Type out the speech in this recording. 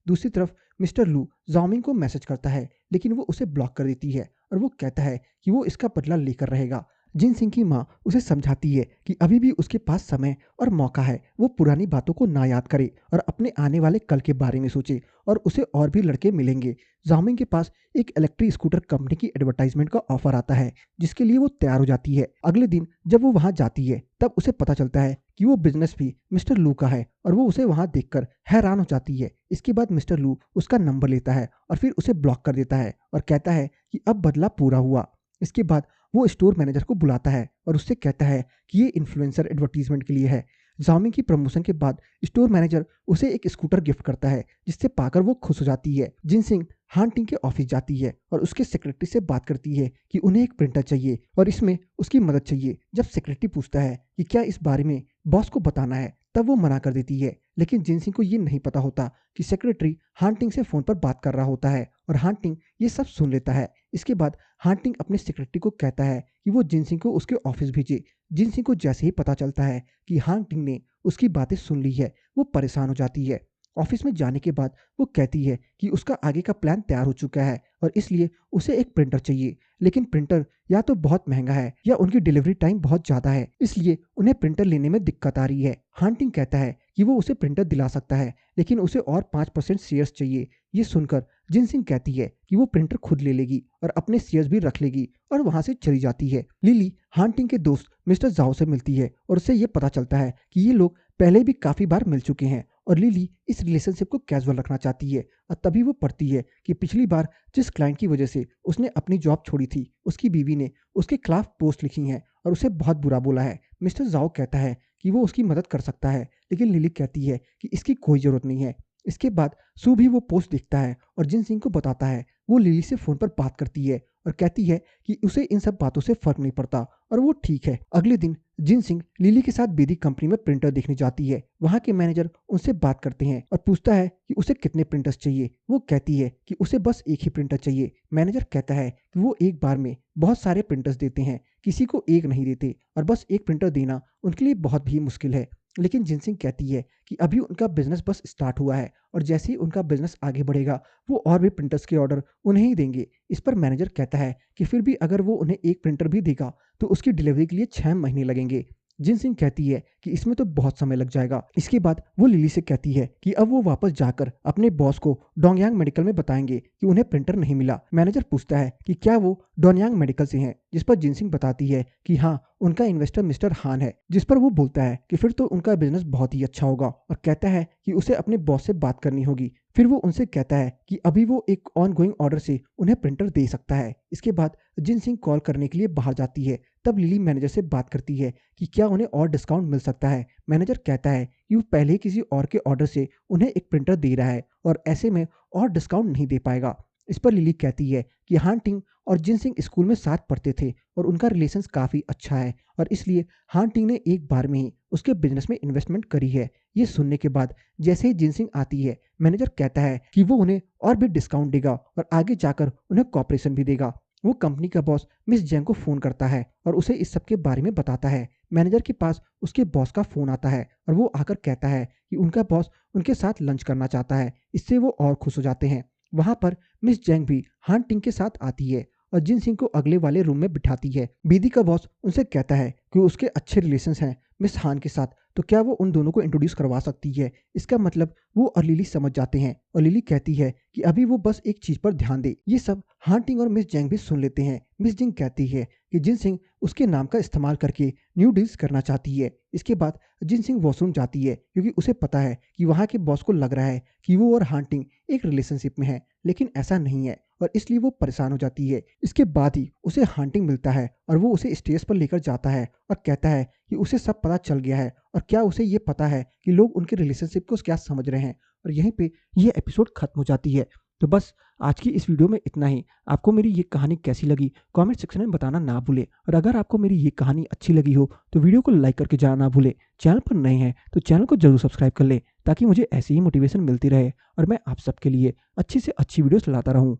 दूसरी तरफ मिस्टर लू जाओमिंग को मैसेज करता है, लेकिन वो उसे ब्लॉक कर देती है और वो कहता है कि वो इसका बदला लेकर रहेगा। जिन सिंह की माँ उसे समझाती है कि अभी भी उसके पास समय और मौका है, वो पुरानी बातों को ना याद करे और अपने आने वाले कल के बारे में सोचे, और उसे और भी लड़के मिलेंगे। जाओमिंग के पास एक इलेक्ट्रिक स्कूटर कंपनी की एडवर्टाइजमेंट का ऑफर आता है, जिसके लिए वो तैयार हो जाती है। अगले दिन जब वो वहां जाती है तब उसे पता चलता है कि वो बिजनेस भी मिस्टर लू का है, और वो उसे वहां देखकर हैरान हो जाती है। इसके बाद मिस्टर लू उसका नंबर लेता है और फिर उसे ब्लॉक कर देता है और कहता है कि अब बदला पूरा हुआ। इसके बाद वो स्टोर मैनेजर को बुलाता है और उससे कहता है कि ये इन्फ्लुएंसर एडवर्टीजमेंट के लिए है। जाओमिंग की प्रमोशन के बाद स्टोर मैनेजर उसे एक स्कूटर गिफ्ट करता है, जिससे पाकर वो खुश हो जाती है। जिनसिंग हान टिंग के ऑफिस जाती है और उसके सेक्रेटरी से बात करती है कि उन्हें एक प्रिंटर चाहिए और इसमें उसकी मदद चाहिए। जब सेक्रेटरी पूछता है कि क्या इस बारे में बॉस को बताना है, तब वो मना कर देती है। लेकिन जिनसिंग को ये नहीं पता होता कि सेक्रेटरी हांटिंग से फोन पर बात कर रहा होता है और हांटिंग ये सब सुन लेता है। इसके बाद हांटिंग अपने सेक्रेटरी को कहता है कि वो जिनसिंग को उसके ऑफिस भेजे। जिनसिंग को जैसे ही पता चलता है कि हांटिंग ने उसकी बातें सुन ली है, वो परेशान हो जाती है। ऑफिस में जाने के बाद वो कहती है कि उसका आगे का प्लान तैयार हो चुका है और इसलिए उसे एक प्रिंटर चाहिए, लेकिन प्रिंटर या तो बहुत महंगा है या उनकी डिलीवरी टाइम बहुत ज़्यादा है, इसलिए उन्हें प्रिंटर लेने में दिक्कत आ रही है। हांटिंग कहता है कि वो उसे प्रिंटर दिला सकता है, लेकिन उसे और 5% शेयर्स चाहिए। ये सुनकर जिनसिंग कहती है कि वो प्रिंटर खुद ले लेगी और अपने शेयर्स भी रख लेगी और वहां से चली जाती है। लिली हांटिंग के दोस्त मिस्टर जाओ से मिलती है और उसे ये पता चलता है कि ये लोग पहले भी काफ़ी बार मिल चुके हैं और लिली इस रिलेशनशिप को कैजुअल रखना चाहती है। और तभी वो पढ़ती है कि पिछली बार जिस क्लाइंट की वजह से उसने अपनी जॉब छोड़ी थी, उसकी बीवी ने उसके खिलाफ पोस्ट लिखी है और उसे बहुत बुरा बोला है। मिस्टर जाओ कहता है कि वो उसकी मदद कर सकता है, लेकिन लिली कहती है कि इसकी कोई ज़रूरत नहीं है। इसके बाद सू भी वो पोस्ट देखता है और जिन सिंह को बताता है। वो लिली से फ़ोन पर बात करती है और कहती है कि उसे इन सब बातों से फ़र्क नहीं पड़ता और वो ठीक है। अगले दिन जिन सिंह लिली के साथ बेदी कंपनी में प्रिंटर देखने जाती है। वहाँ के मैनेजर उनसे बात करते हैं और पूछता है कि उसे कितने प्रिंटर्स चाहिए। वो कहती है कि उसे बस एक ही प्रिंटर चाहिए। मैनेजर कहता है कि वो एक बार में बहुत सारे प्रिंटर्स देते हैं, किसी को एक नहीं देते, और बस एक प्रिंटर देना उनके लिए बहुत भी मुश्किल है। लेकिन जिनसिंग कहती है कि अभी उनका बिजनेस बस स्टार्ट हुआ है और जैसे ही उनका बिजनेस आगे बढ़ेगा वो और भी प्रिंटर्स के ऑर्डर उन्हें ही देंगे। इस पर मैनेजर कहता है कि फिर भी अगर वो उन्हें एक प्रिंटर भी देगा तो उसकी डिलीवरी के लिए 6 महीने लगेंगे। जिनसिंग कहती है कि इसमें तो बहुत समय लग जाएगा। इसके बाद वो लिली से कहती है कि अब वो वापस जाकर अपने बॉस को डोंगयांग मेडिकल में बताएंगे कि उन्हें प्रिंटर नहीं मिला। मैनेजर पूछता है कि क्या वो डोंगयांग मेडिकल से हैं, जिस पर जिनसिंग बताती है कि हाँ, उनका इन्वेस्टर मिस्टर हान है। जिस पर वो बोलता है कि फिर तो उनका बिजनेस बहुत ही अच्छा होगा और कहता है कि उसे अपने बॉस से बात करनी होगी। फिर वो उनसे कहता है कि अभी वो एक ऑन गोइंग ऑर्डर से उन्हें प्रिंटर दे सकता है। इसके बाद जिनसिंग कॉल करने के लिए बाहर जाती है। तब लिली मैनेजर से बात करती है कि क्या उन्हें और डिस्काउंट मिल सकता है। मैनेजर कहता है कि वो पहले ही किसी और के ऑर्डर से उन्हें एक प्रिंटर दे रहा है और ऐसे में और डिस्काउंट नहीं दे पाएगा। इस पर लिली कहती है कि हांटिंग और जिनसिंग स्कूल में साथ पढ़ते थे और उनका रिलेशंस काफ़ी अच्छा है और इसलिए हांटिंग ने एक बार में ही उसके बिजनेस में इन्वेस्टमेंट करी है। ये सुनने के बाद जैसे ही जिनसिंग आती है, मैनेजर कहता है कि वो उन्हें और भी डिस्काउंट देगा और आगे जाकर उन्हें कॉपरेशन भी देगा। वो कंपनी का बॉस मिस जैंग को फ़ोन करता है और उसे इस सब के बारे में बताता है। मैनेजर के पास उसके बॉस का फ़ोन आता है और वो आकर कहता है कि उनका बॉस उनके साथ लंच करना चाहता है। इससे वो और खुश हो जाते हैं। वहाँ पर मिस जैंग भी हान टिंग के साथ आती है और जिन सिंह को अगले वाले रूम में बिठाती है। बीदी का बॉस उनसे कहता है कि उसके अच्छे रिलेशंस हैं मिस हान के साथ, तो क्या वो उन दोनों को इंट्रोड्यूस करवा सकती है। इसका मतलब वो और लिली समझ जाते हैं और लिली कहती है कि अभी वो बस एक चीज पर ध्यान दे। ये सब हान टिंग और मिस जैंग भी सुन लेते हैं। मिस जिंग कहती है कि जिन सिंह उसके नाम का इस्तेमाल करके न्यू डील्स करना चाहती है। इसके बाद जिन सिंह वॉशरूम जाती है क्योंकि उसे पता है कि वहाँ के बॉस को लग रहा है कि वो और हान टिंग एक रिलेशनशिप में है, लेकिन ऐसा नहीं है और इसलिए वो परेशान हो जाती है। इसके बाद ही उसे हांटिंग मिलता है और वो उसे स्टेज पर लेकर जाता है और कहता है कि उसे सब पता चल गया है और क्या उसे ये पता है कि लोग उनके रिलेशनशिप को क्या समझ रहे हैं। और यहीं पे ये एपिसोड खत्म हो जाती है। तो बस आज की इस वीडियो में इतना ही। आपको मेरी ये कहानी कैसी लगी कमेंट सेक्शन में बताना ना भूलें और अगर आपको मेरी ये कहानी अच्छी लगी हो तो वीडियो को लाइक करके जाना ना भूलें। चैनल पर नए हैं तो चैनल को जरूर सब्सक्राइब कर लें ताकि मुझे ऐसी ही मोटिवेशन मिलती रहे और मैं आप सबके लिए अच्छी से अच्छी वीडियोस लाता रहूं।